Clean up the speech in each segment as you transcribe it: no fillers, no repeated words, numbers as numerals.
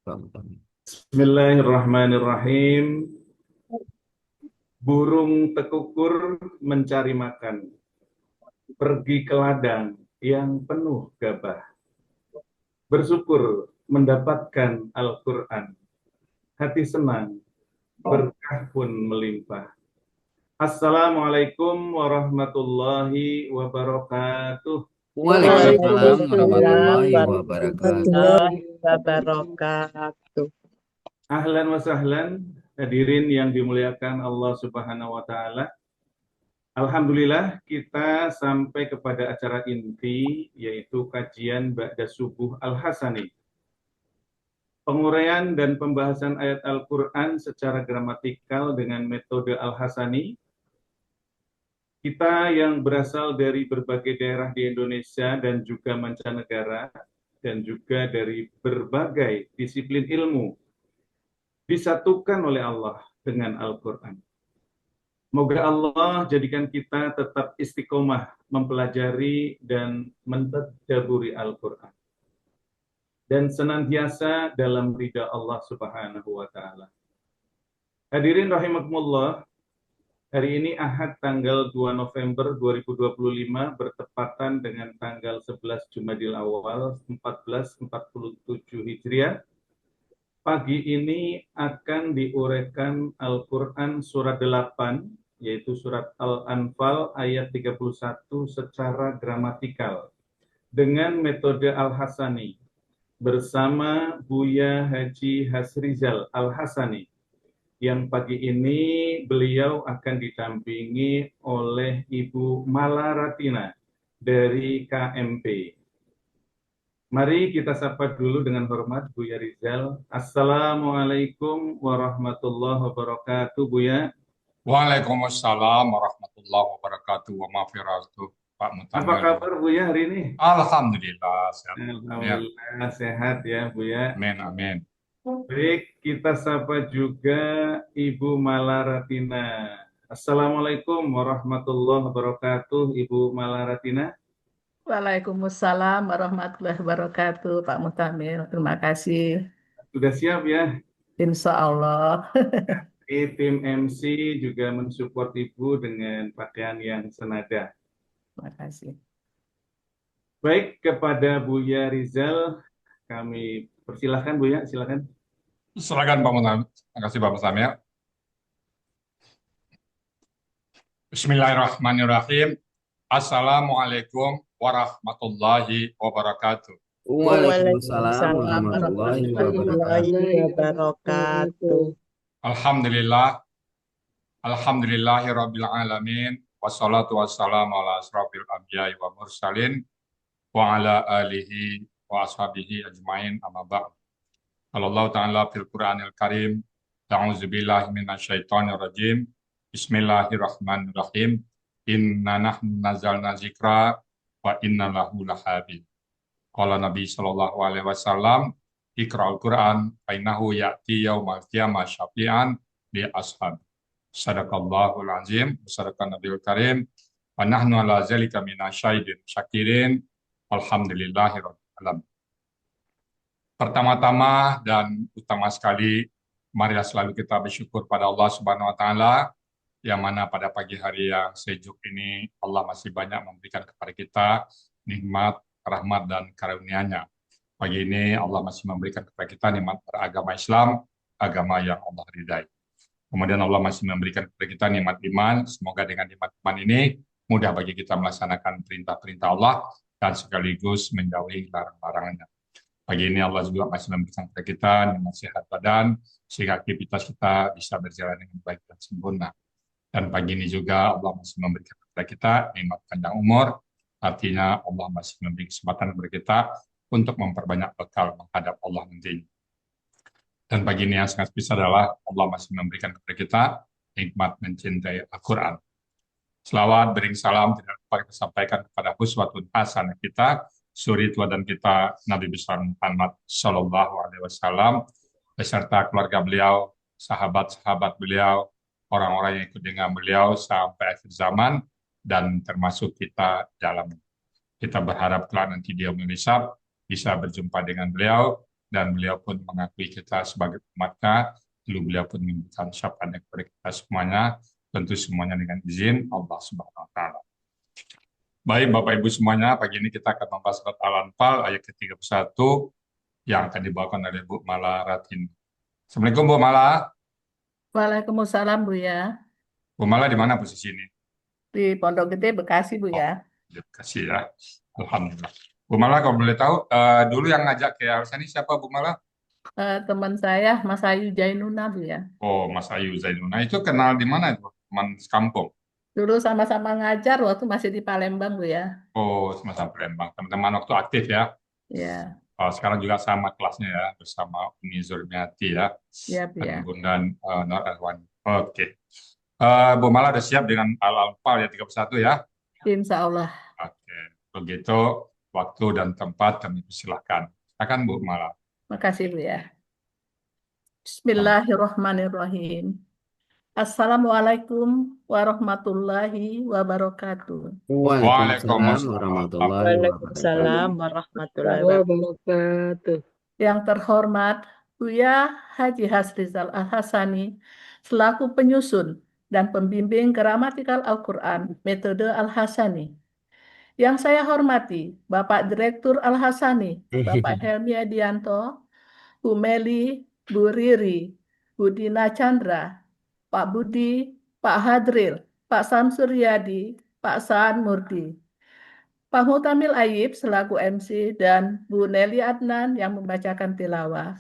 Bismillahirrahmanirrahim. Burung tekukur mencari makan, pergi ke ladang yang penuh gabah. Bersyukur mendapatkan Al-Quran, hati senang, berkah pun melimpah. Assalamualaikum warahmatullahi wabarakatuh. Waalaikumsalam Waalaikumsalam warahmatullahi wabarakatuh. warahmatullahi wabarakatuh. Ahlan wa sahlan, hadirin yang dimuliakan Allah Subhanahu wa taala. Alhamdulillah kita sampai kepada acara inti, yaitu kajian Ba'da Subuh Al-Hasani. Penguraian dan pembahasan ayat Al-Quran secara gramatikal dengan metode Al-Hasani. Kita yang berasal dari berbagai daerah di Indonesia dan juga mancanegara, dan juga dari berbagai disiplin ilmu, disatukan oleh Allah dengan Al-Quran. Moga Allah jadikan kita tetap istiqomah mempelajari dan mentadaburi Al-Quran. Dan senantiasa dalam ridha Allah Subhanahu wa Ta'ala. Hadirin rahimakumullah, hari ini Ahad tanggal 2 November 2025 bertepatan dengan tanggal 11 Jumadil Awal 1447 Hijriah. Pagi ini akan diuraikan Al-Quran surat 8, yaitu surat Al-Anfal ayat 31 secara gramatikal dengan metode Al-Hasani bersama Buya Haji Hasrizal Al-Hasani, yang pagi ini beliau akan didampingi oleh Ibu Mala Ratina dari KMP. Mari kita sapa dulu dengan hormat Buya Rizal. Assalamualaikum warahmatullahi wabarakatuh, Buya. Waalaikumsalam warahmatullahi wabarakatuh wa maghfiratuh, Pak Apa Mutamir. kabar Buya hari ini? Alhamdulillah sehat. Ya. Alhamdulillah sehat ya Buya. Amin, amin. Baik, kita sapa juga Ibu Mala Ratina. Assalamualaikum warahmatullahi wabarakatuh, Ibu Mala Ratina. Waalaikumsalam warahmatullahi wabarakatuh, Pak Mutamir. Terima kasih. Sudah siap ya? Insya Allah. Tim MC juga mensupport Ibu dengan pakaian yang senada. Terima kasih. Baik, kepada Buya Rizal, kami persilahkan Buya, silakan. Silakan Pak Mutamir. Terima kasih Pak Mutamir. Bismillahirrahmanirrahim. Assalamualaikum warahmatullahi wabarakatuh. Waalaikumsalam warahmatullahi wabarakatuh. wabarakatuh. Alhamdulillah, alhamdulillahirabbil alamin, wassalatu wassalamu ala asrofil anbiya'i wa mursalin wa ala alihi wa ashabihi ajmain, amma ba'd. Allah Ta'ala fil Qur'anil Karim, ta'udzubillahi minasyaitonir rajim, bismillahirrahmanirrahim, inna nahnu nazzalna zikra wa inna lahu lahafidz. Qala Nabi sallallahu alaihi wasallam, iqra'ul Qur'an fa innahu ya'ti yaumal qiyamah syafi'an li ashab. Sadaqallahul azim, sadaqan nabiyul karim, wa nahnu ala zalika minasyahidin syakirin, alhamdulillahirabbil alamin. Pertama-tama dan utama sekali, marilah selalu kita bersyukur pada Allah Subhanahu wa Ta'ala, yang mana pada pagi hari yang sejuk ini Allah masih banyak memberikan kepada kita nikmat, rahmat, dan karunia-Nya. Pagi ini Allah masih memberikan kepada kita nikmat beragama Islam, agama yang Allah ridai. Kemudian Allah masih memberikan kepada kita nikmat iman. Semoga dengan nikmat iman ini mudah bagi kita melaksanakan perintah-perintah Allah dan sekaligus menjauhi larang-larangannya. Pagi ini Allah juga masih memberikan kepada kita nikmat sehat badan, sehingga aktivitas kita bisa berjalan dengan baik dan sempurna. Dan pagi ini juga Allah masih memberikan kepada kita nikmat panjang umur, artinya Allah masih memberi kesempatan kepada kita untuk memperbanyak bekal menghadap Allah nantinya. Dan pagi ini yang sangat spesial adalah Allah masih memberikan kepada kita nikmat mencintai Al-Quran. Selawat, bering salam tidak lupa kita sampaikan kepada uswatun hasanah kita, suri teladan kita Nabi besar Muhammad Sallallahu Alaihi Wasallam beserta keluarga beliau, sahabat-sahabat beliau, orang-orang yang ikut dengan beliau sampai akhir zaman, dan termasuk kita dalam. Kita berharap kelak nanti dia menghisab bisa berjumpa dengan beliau dan beliau pun mengakui kita sebagai umatnya, lalu beliau pun memberikan syafaatnya kepada kita semuanya, tentu semuanya dengan izin Allah Subhanahu wa Ta'ala. Baik Bapak Ibu semuanya, pagi ini kita akan membahas surat Al-Anfal ayat ke-31 yang akan dibawakan oleh Bu Mala Ratin. Assalamualaikum Bu Mala. Waalaikumsalam Bu ya. Bu Mala di mana posisi ini? Di Pondok Gede, Bekasi Bu ya. Terima kasih ya. Alhamdulillah. Bu Mala kalau boleh tahu, dulu yang ngajak ke Al-Sani siapa Bu Mala? Teman saya Mas Ayu Jainuna Bu ya. Oh, Mas Ayu Zainuna. Itu kenal di mana itu? Teman sekampung. Dulu sama-sama ngajar waktu masih di Palembang Bu ya. Oh, sama-sama Palembang. Teman-teman waktu aktif ya. Ya, Oh, sekarang juga sama kelasnya ya, bersama Umi Zulmiati ya. ya Bu ya. Dan Bundan Nur Erwani. Oke. Bu Mala udah siap dengan Al-Anfal ya 31 ya? Insya Allah. Oke. Begitu waktu dan tempat kami persilahkan. Silakan Bu Mala. Makasih Bu ya. Bismillahirrahmanirrahim. Assalamualaikum warahmatullahi wabarakatuh. Waalaikumsalam warahmatullahi wabarakatuh. Waalaikumsalam warahmatullahi wabarakatuh. Yang terhormat Buya Haji Hasrizal Al-Hasani selaku penyusun dan pembimbing gramatikal Al-Quran metode Al-Hasani. Yang saya hormati Bapak Direktur Al-Hasani, Bapak Helmi Adianto, Bu Meli, Bu Riri, Bu Dina Chandra, Pak Budi, Pak Hadril, Pak Samsur Yadi, Pak Saan Murti, Pak Mutamil Ayib selaku MC, dan Bu Nelly Adnan yang membacakan tilawah,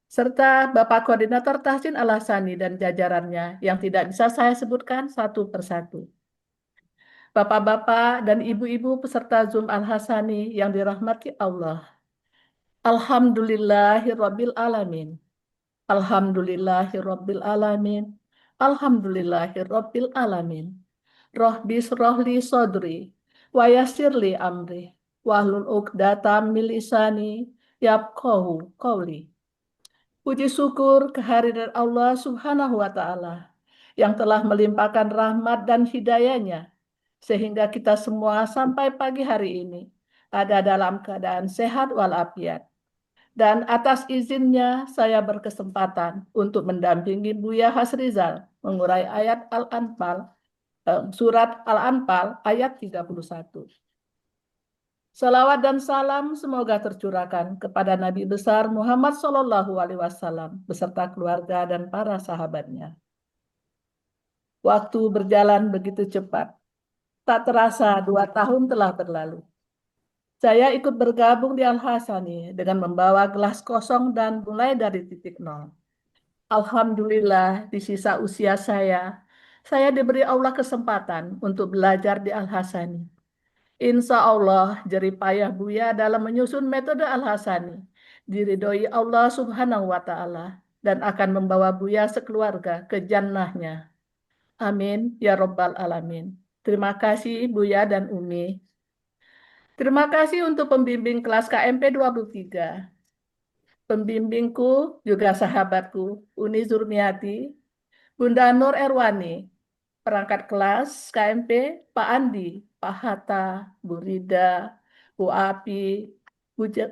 serta Bapak Koordinator Tahsin Al-Hasani dan jajarannya yang tidak bisa saya sebutkan satu persatu. Bapak-bapak dan ibu-ibu peserta Zoom Al-Hasani yang dirahmati Allah. Alhamdulillahirabbil alamin. Alhamdulillahirabbil alamin. Alhamdulillahirabbil alamin. Rohbis rohli sodri wa yassirli amri wahlul 'uqdatam min lisani yafqahu qawli. Puji syukur kehadirat Allah Subhanahu wa Ta'ala yang telah melimpahkan rahmat dan hidayahnya sehingga kita semua sampai pagi hari ini ada dalam keadaan sehat walafiat. Dan atas izinnya saya berkesempatan untuk mendampingi Buya Hasrizal mengurai ayat Al-Anfal, surat Al-Anfal ayat 31. Salawat dan salam semoga tercurahkan kepada Nabi besar Muhammad SAW beserta keluarga dan para sahabatnya. Waktu berjalan begitu cepat. Tak terasa 2 tahun telah berlalu. Saya ikut bergabung di Al-Hasani dengan membawa gelas kosong dan mulai dari titik nol. Alhamdulillah di sisa usia saya diberi Allah kesempatan untuk belajar di Al-Hasani. Insya Allah jeripayah Buya dalam menyusun metode Al-Hasani diridhoi Allah Subhanahu wa Ta'ala dan akan membawa Buya sekeluarga ke jannahnya. Amin ya Rabbal Alamin. Terima kasih Buya dan Umi. Terima kasih untuk pembimbing kelas KMP 23. Pembimbingku juga sahabatku, Uni Zurmiati, Bunda Nur Erwani, perangkat kelas KMP, Pak Andi, Pak Hatta, Bu Rida, Bu Api,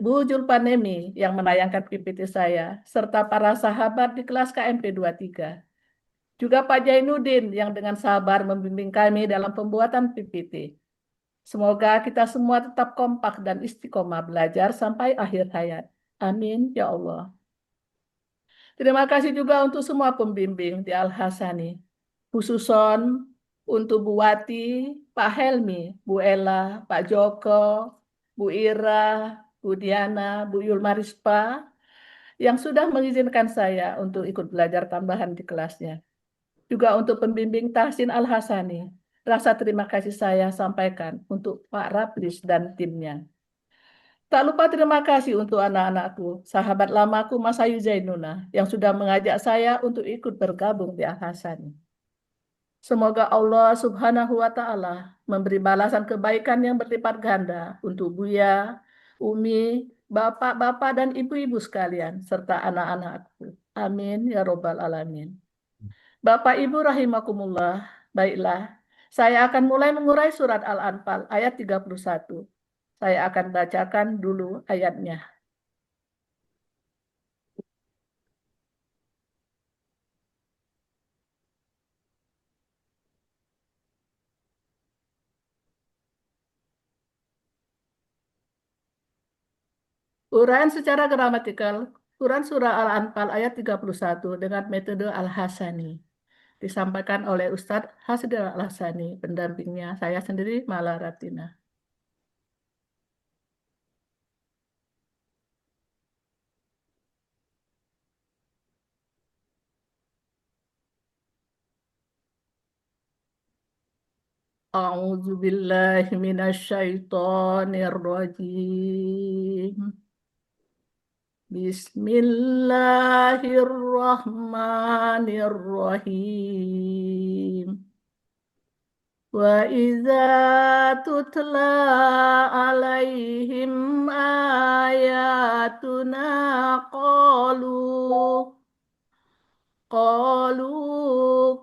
Bu Julpanemi yang menayangkan PPT saya, serta para sahabat di kelas KMP 23. Juga Pak Jainuddin yang dengan sabar membimbing kami dalam pembuatan PPT. Semoga kita semua tetap kompak dan istiqomah belajar sampai akhir hayat. Amin ya Allah. Terima kasih juga untuk semua pembimbing di Al-Hasani. Khususon untuk Bu Wati, Pak Helmi, Bu Ella, Pak Joko, Bu Ira, Bu Diana, Bu Yulmarispa, yang sudah mengizinkan saya untuk ikut belajar tambahan di kelasnya. Juga untuk pembimbing Tahsin Al-Hasani, rasa terima kasih saya sampaikan untuk Pak Raplis dan timnya. Tak lupa terima kasih untuk anak-anakku, sahabat lamaku Mas Ayu Zainuna, yang sudah mengajak saya untuk ikut bergabung di Al-Hasani. Semoga Allah Subhanahu wa Ta'ala memberi balasan kebaikan yang berlipat ganda untuk Buya, Umi, bapak-bapak dan ibu-ibu sekalian, serta anak-anakku. Amin ya Rabbal Alamin. Bapak Ibu rahimakumullah, baiklah, saya akan mulai mengurai surat Al-Anfal ayat 31. Saya akan bacakan dulu ayatnya. Uraian secara gramatikal, Quran Surah Al-Anfal ayat 31 dengan metode Al-Hasani. Disampaikan oleh Ustadz Hasdil Al-Hasani, pendampingnya saya sendiri Mala Ratina. A'udzu billahi minasyaitonir rajim. Bismillahirrahmanirrahim. Wa idza tutla alaihim ayatuna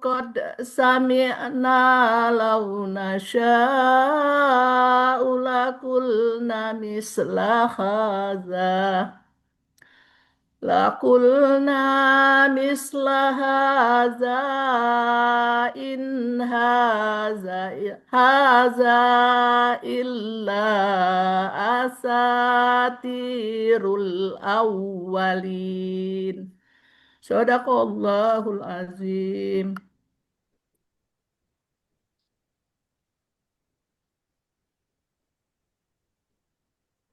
qad sami'na law nasha'u lakulna misla hadza لقلنا مثل هذا إن هذا إلا أساطير الأولين. Sadaqallahul azim.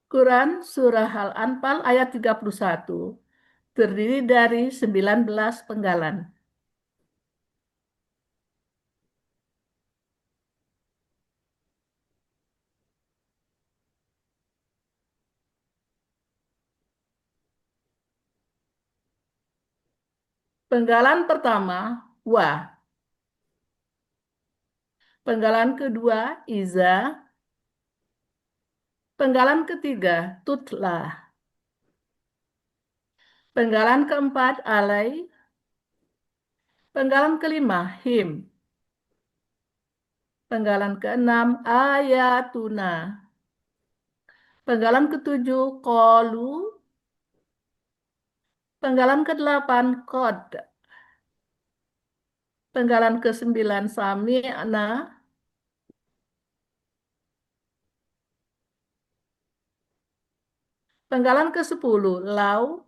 Quran Surah Al-Anfal ayat 31 terdiri dari 19 penggalan. Penggalan pertama, wa. Penggalan kedua, iza. Penggalan ketiga, tutla. Penggalan keempat, alai. Penggalan kelima, him. Penggalan keenam, ayatuna. Penggalan ketujuh, kolu. Penggalan kedelapan, kod. Penggalan kesembilan, sami'na. Penggalan ke-10, lau.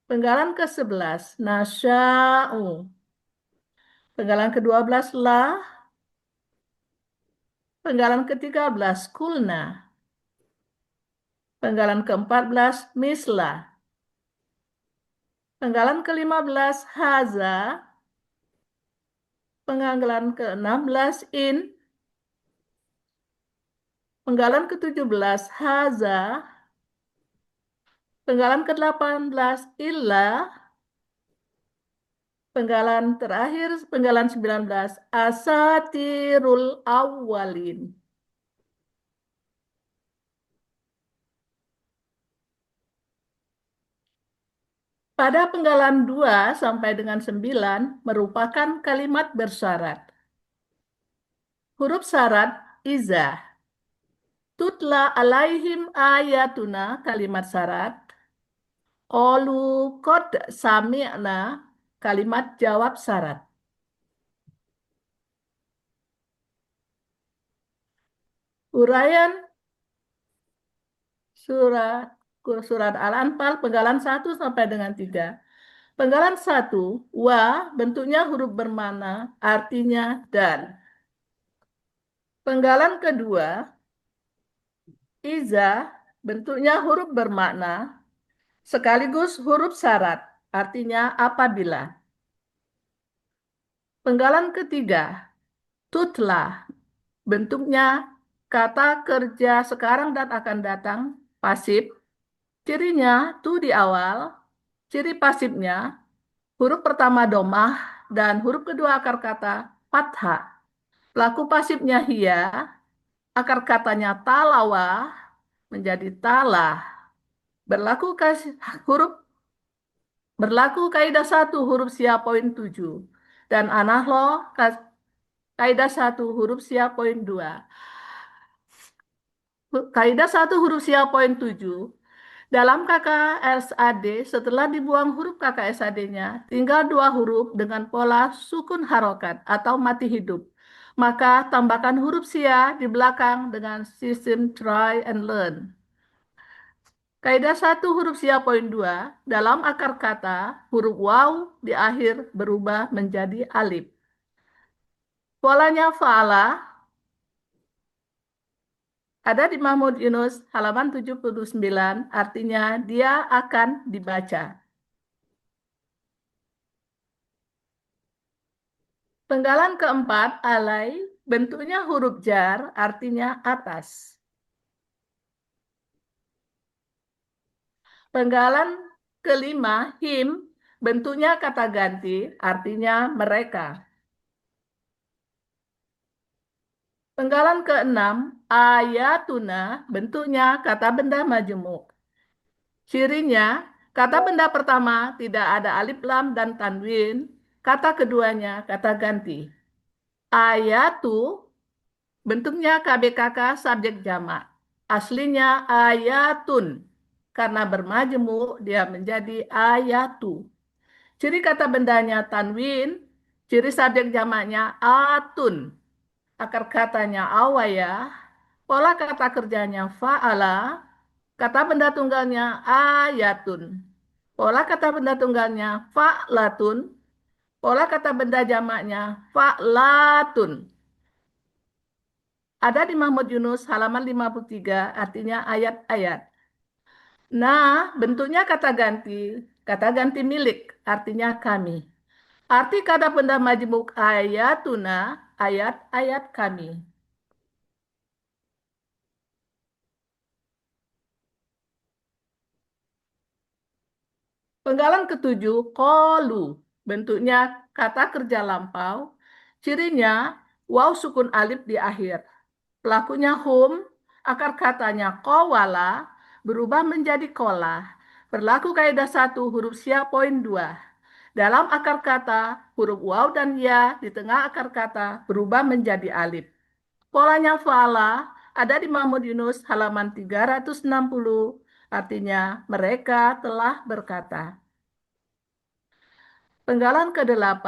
Penggalan ke-11, nasya'u. Penggalan ke-12, la. Penggalan ke-13, kulna. Penggalan ke-14, misla. Penggalan ke-15, haza. Penggalan ke-16, in. Penggalan ke-17, haza. Penggalan ke-18, illa. Penggalan terakhir, penggalan 19, asatirul awwalin. Pada penggalan 2 sampai dengan 9 merupakan kalimat bersyarat. Huruf syarat, iza. Tutla alaihim ayatuna, kalimat syarat. Qalu qad sami'na, kalimat jawab syarat. Uraian surat Al-Anfal penggalan 1 sampai dengan 3. Penggalan 1, wa, bentuknya huruf bermakna, artinya dan. Penggalan kedua, iza, bentuknya huruf bermakna, sekaligus huruf syarat, artinya apabila. Penggalan ketiga, tutla, bentuknya kata kerja sekarang dan akan datang, pasif. Cirinya tu di awal, ciri pasifnya huruf pertama domah dan huruf kedua akar kata fathah. Pelaku pasifnya hiya, akar katanya talawa menjadi talah. Berlaku kaidah 1 huruf sia poin 7 dan anahlo kaidah 1 huruf sia poin 2. Kaidah 1 huruf sia poin 7. Dalam KKSAD, setelah dibuang huruf KKSAD-nya, tinggal 2 huruf dengan pola sukun harokat atau mati hidup. Maka tambahkan huruf sia di belakang dengan sistem try and learn. Kaidah 1 huruf sia poin 2, dalam akar kata, huruf waw di akhir berubah menjadi alif. Polanya fa'ala ada di Mahmud Yunus halaman 79, artinya dia akan dibaca. Penggalan keempat, alai, bentuknya huruf jar, artinya atas. Penggalan kelima, him, bentuknya kata ganti, artinya mereka. Penggalan keenam, ayatuna, bentuknya kata benda majemuk. Cirinya, kata benda pertama tidak ada alif lam dan tanwin, kata keduanya kata ganti. Ayatu, bentuknya KBKK subjek jamak. Aslinya ayatun. Karena bermajemuk, dia menjadi ayatu. Ciri kata bendanya tanwin, ciri subjek jamaknya atun. Akar katanya awaya, pola kata kerjanya fa'ala, kata benda tunggalnya ayatun. Pola kata benda tunggalnya fa'latun, pola kata benda jamaknya fa'latun. Ada di Mahmud Yunus halaman 53, artinya ayat-ayat. Nah, bentuknya kata ganti milik, artinya kami. Arti kata benda majemuk ayatuna, ayat-ayat kami. Penggalan ketujuh, kolu. Bentuknya kata kerja lampau. Cirinya, waw sukun alif di akhir. Pelakunya hum, akar katanya kowala, berubah menjadi kola. Berlaku kaidah 1 huruf sia poin 2. Dalam akar kata, huruf waw dan ya di tengah akar kata berubah menjadi alif. Polanya fa'ala ada di Mahmud Yunus halaman 360, artinya mereka telah berkata. Penggalan ke-8,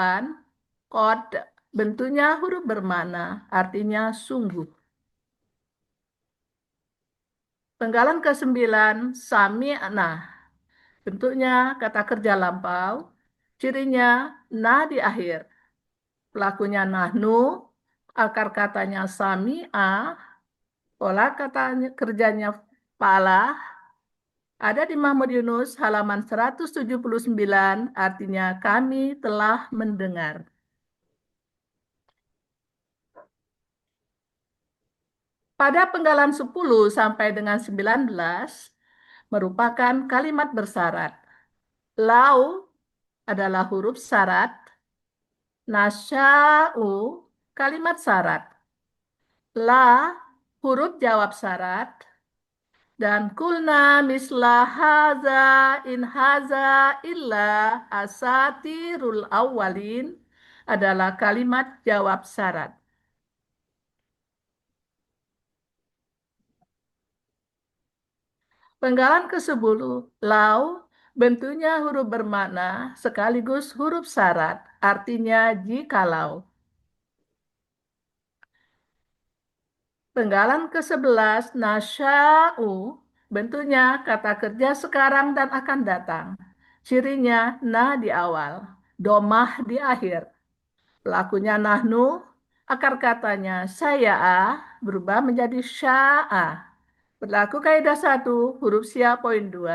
kod, bentuknya huruf bermakna, artinya sungguh. Penggalan ke-9, sami'na, bentuknya kata kerja lampau, cirinya na di akhir. Pelakunya nahnu, akar katanya sami'a, pola kata kerjanya falah, ada di Mahmud Yunus halaman 179, artinya kami telah mendengar. Pada penggalan 10 sampai dengan 19 merupakan kalimat bersyarat. Lau adalah huruf syarat. Nasya'u kalimat syarat. La huruf jawab syarat. Dan kulna misla haza in haza illa asatirul awwalin adalah kalimat jawab syarat. Penggalan ke-10, lau, bentuknya huruf bermakna sekaligus huruf syarat, artinya jikalau. Penggalan ke-11, nasya'u, bentuknya kata kerja sekarang dan akan datang. Cirinya na di awal, domah di akhir. Pelakunya nahnu, akar katanya saya'ah, berubah menjadi sya'ah. Berlaku kaidah 1, huruf sia poin 2.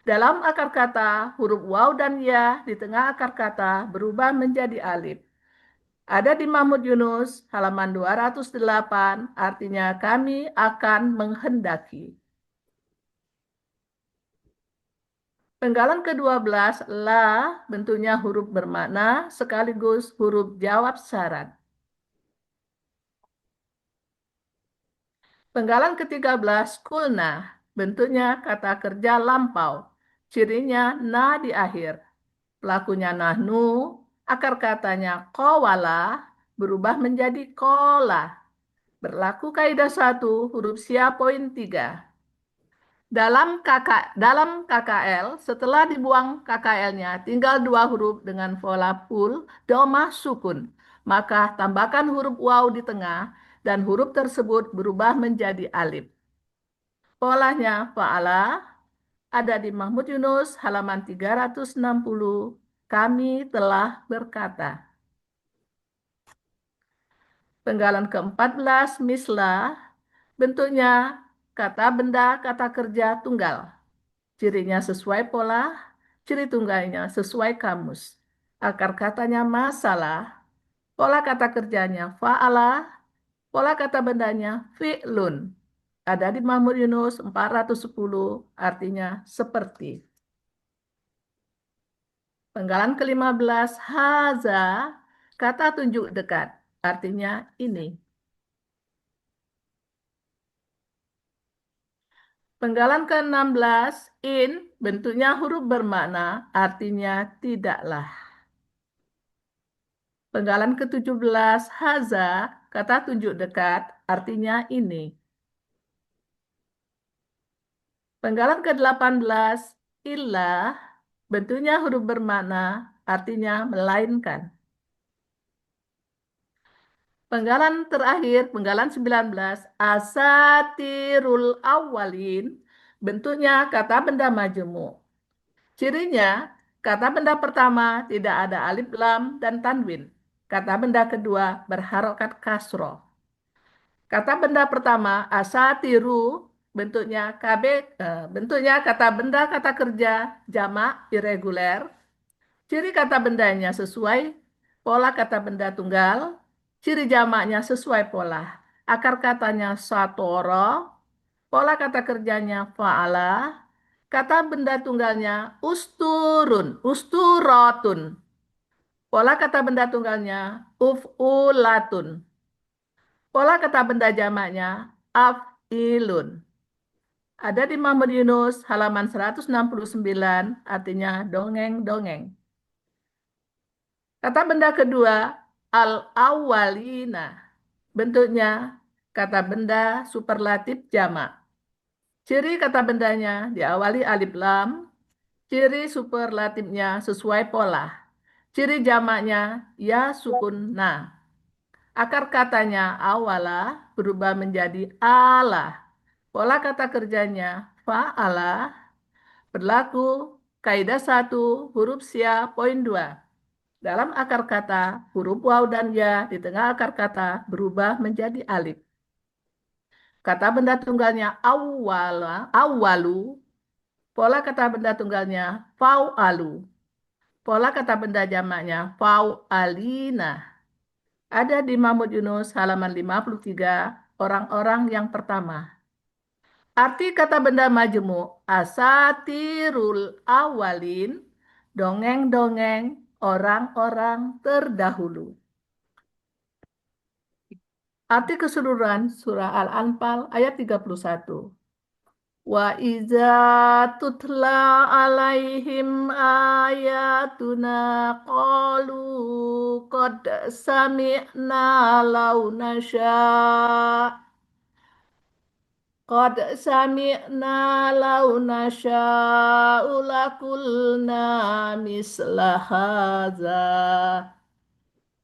Dalam akar kata, huruf waw dan ya di tengah akar kata berubah menjadi alif. Ada di Mahmud Yunus, halaman 208, artinya kami akan menghendaki. Penggalan ke-12, la, bentuknya huruf bermakna sekaligus huruf jawab syarat. Penggalan ke-13, kulna, bentuknya kata kerja lampau. Cirinya na di akhir. Pelakunya nahnu, akar katanya kowala, berubah menjadi kola. Berlaku kaidah 1, huruf sia poin 3. Dalam KKL, setelah dibuang KKL-nya, tinggal 2 huruf dengan pola full, domah sukun. Maka tambahkan huruf waw di tengah, dan huruf tersebut berubah menjadi alif. Polanya fa'ala, ada di Mahmud Yunus halaman 360. Kami telah berkata. Penggalan ke-14 mislah, bentuknya kata benda, kata kerja tunggal. Cirinya sesuai pola, ciri tunggalnya sesuai kamus. Akar katanya masalah, pola kata kerjanya fa'ala, pola kata bendanya fi'lun. Ada di Mahmud Yunus 410, artinya seperti. Penggalan ke-15 haza, kata tunjuk dekat, artinya ini. Penggalan ke-16 in, bentuknya huruf bermakna, artinya tidaklah. Penggalan ke-17 haza, kata tunjuk dekat, artinya ini. Penggalan ke-18 illah, bentuknya huruf bermakna, artinya melainkan. Penggalan terakhir, penggalan 19, asatirul awwalin, bentuknya kata benda majemuk. Cirinya, kata benda pertama tidak ada alif lam dan tanwin. Kata benda kedua berharokat kasroh. Kata benda pertama asatiru, bentuknya kata benda kata kerja jamak irregular. Ciri kata bendanya sesuai pola kata benda tunggal. Ciri jamaknya sesuai pola. Akar katanya satoro, pola kata kerjanya fa'ala, kata benda tunggalnya usturun, usturotun. Pola kata benda tunggalnya uf'ulatun. Pola kata benda jamaknya af'ilun. Ada di Mahmud Yunus halaman 169, artinya dongeng-dongeng. Kata benda kedua al-awwalina. Bentuknya kata benda superlatif jamak. Ciri kata bendanya diawali alif lam. Ciri superlatifnya sesuai pola. Ciri jamaknya ya sukun na. Akar katanya awala berubah menjadi ala. Pola kata kerjanya fa'ala. Berlaku kaidah 1 huruf sia poin 2. Dalam akar kata huruf waw dan ya di tengah akar kata berubah menjadi alif. Kata benda tunggalnya awalu. Pola kata benda tunggalnya fa'alu. Pola kata benda jamaknya fa'alina. Ada di Mahmud Yunus halaman 53, orang-orang yang pertama. Arti kata benda majemuk asatirul awalin, dongeng-dongeng orang-orang terdahulu. Arti keseluruhan surah Al-Anfal ayat 31. Wa iza tutla alaihim ayatuna qalu qad sami'na law nasya' qad sami'na law nasya'u lakulna misla hadza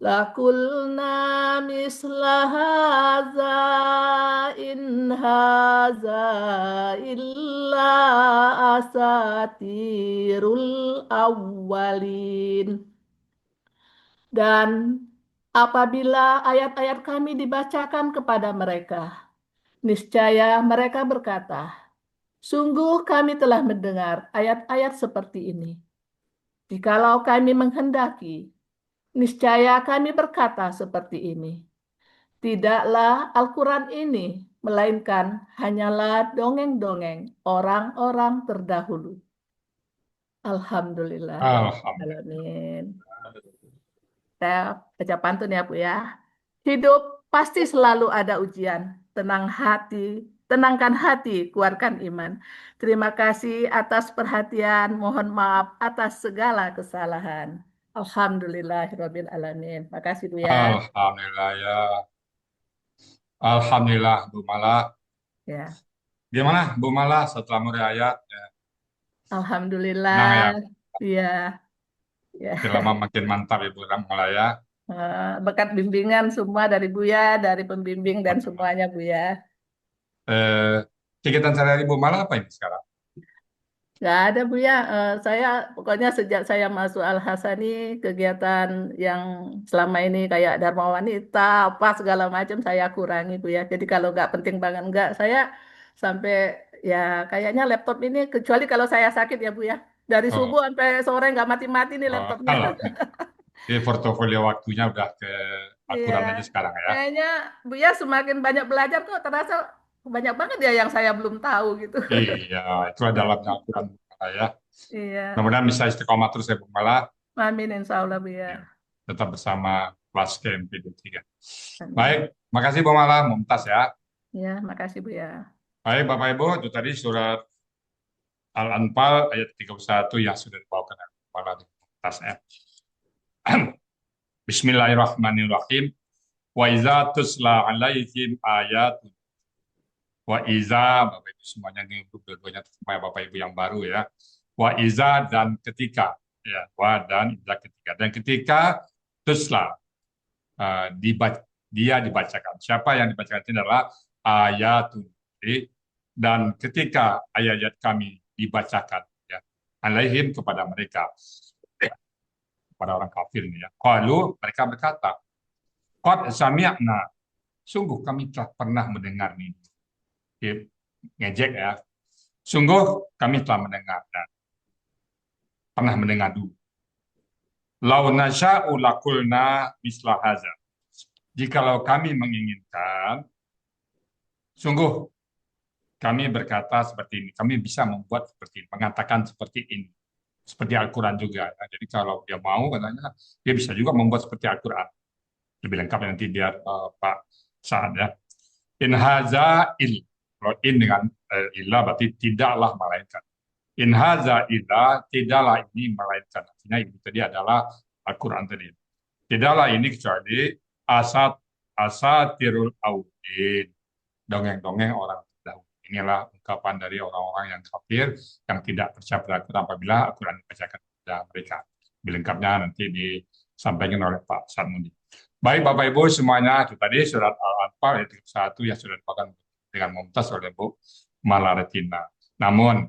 Lakulna misla hadza in hadza illa asatirul awwalin. Dan apabila ayat-ayat kami dibacakan kepada mereka, niscaya mereka berkata, sungguh kami telah mendengar ayat-ayat seperti ini. Jikalau kami menghendaki, niscaya kami berkata seperti ini. Tidaklah Al-Quran ini, melainkan hanyalah dongeng-dongeng orang-orang terdahulu. Alhamdulillah. Alamin. Saya baca pantun ya Bu ya. Hidup pasti selalu ada ujian. Tenangkan hati, kuatkan iman. Terima kasih atas perhatian. Mohon maaf atas segala kesalahan. Alhamdulillahirabbil alamin. Makasih Bu ya. Alhamdulillah ya. Alhamdulillah Bu Mala. Ya. Gimana Bu Mala setelah mulai ayat? Ya. Alhamdulillah. Senang ya? Iya. Ya. Makin lama makin mantap ya Bu Mala ya. Berkat bimbingan semua dari Buya, dari pembimbing dan semuanya Buya. Kegiatan sehari-hari Bu Mala apa ini sekarang? Nggak ada Bu ya. Saya pokoknya sejak saya masuk Al Hasani kegiatan yang selama ini kayak Dharma Wanita apa segala macam saya kurangi Bu ya. Jadi kalau nggak penting banget nggak saya sampai ya kayaknya laptop ini kecuali kalau saya sakit ya Bu ya. Dari Oh, subuh sampai sore nggak mati-mati nih oh, laptopnya. alah. Jadi portofolio waktunya udah ke Iya, aturan aja sekarang ya. kayaknya Bu ya semakin banyak belajar kok terasa banyak banget ya yang saya belum tahu gitu. Iya, itu adalah aturan ya. Iya, Mudah-mudahan bisa istiqomah terus ya Bu Mala. amin insya Allah Bu Ya, ya. tetap bersama kelas KMP 3. Amin. Baik, makasih Bu Mala, Mumtaz ya. Ya, makasih Bu ya. Baik Bapak Ibu, itu tadi surat Al-Anfal ayat 31 yang sudah dibawakan oleh Bu Mala di Mumtaz ya. Bismillahirrahmanirrahim. Wa iza tusla alaihim ayatun. Wa iza, Bapak Ibu semuanya ini untuk dua-duanya supaya Bapak Ibu yang baru ya. Wa iza dan ketika ya, wa dan iza ketika. Dan ketika tusla dia dibacakan. Siapa yang dibacakan itu adalah ayatun. Dan ketika ayat-ayat kami dibacakan ya, alaihim kepada mereka, kepada orang kafir ini ya. Qalu, mereka berkata, qad sami'na, sungguh kami telah pernah mendengar nih. Ngejek ya. Sungguh kami telah mendengar dan pernah mendengar dulu. Lau nasya'u laqulna misla hadza. Jikalau kami menginginkan, sungguh kami berkata seperti ini. Kami bisa membuat seperti ini, mengatakan seperti ini. Seperti Al-Quran juga. Nah, jadi kalau dia mau, katanya, dia bisa juga membuat seperti Al-Quran. Lebih lengkap nanti dia Pak Sa'ad ya. In haza il. Kalau in dengan illa berarti tidaklah melainkan. In haza illa, tidaklah ini melainkan. Artinya ini tadi adalah Al-Quran tadi. Tidaklah ini kecuali asatirul awwalin. Dongeng-dongeng orang terdahulu. Inilah ungkapan dari orang-orang yang kafir yang tidak percaya pada Al-Quran apabila Al-Quran dibacakan kepada mereka. Lebih lengkapnya nanti disampaikan oleh Pak Sarmudi. Baik Bapak Ibu semuanya, itu tadi surat Al-Anfal ayat 31 yang sudah dibacakan dengan mumtaz oleh Bu Malaretina. Namun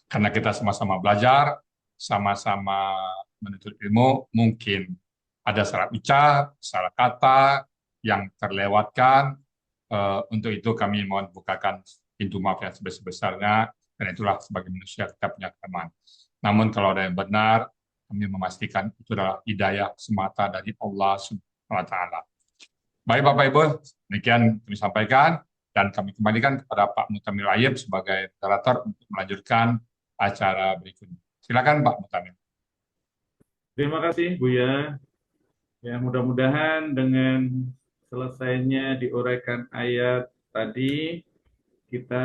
karena kita sama-sama belajar, sama-sama menuntut ilmu, mungkin ada salah ucap, salah kata yang terlewatkan. Untuk itu kami mohon bukakan pintu maaf yang sebesar-besarnya, dan itulah sebagai manusia kita punya kelemahan. Namun kalau ada yang benar, kami memastikan itu adalah hidayah semata dari Allah Subhanahu wa Ta'ala. Baik Bapak Ibu, demikian kami sampaikan, dan kami kembalikan kepada Pak Mutamil Ayib sebagai moderator untuk melanjutkan acara berikutnya. Silakan Pak Mutamil. Terima kasih Buya. Ya, mudah-mudahan dengan selesainya diuraikan ayat tadi, kita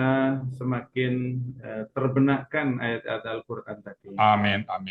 semakin terbenakkan ayat-ayat Al-Quran tadi. Amin, amin.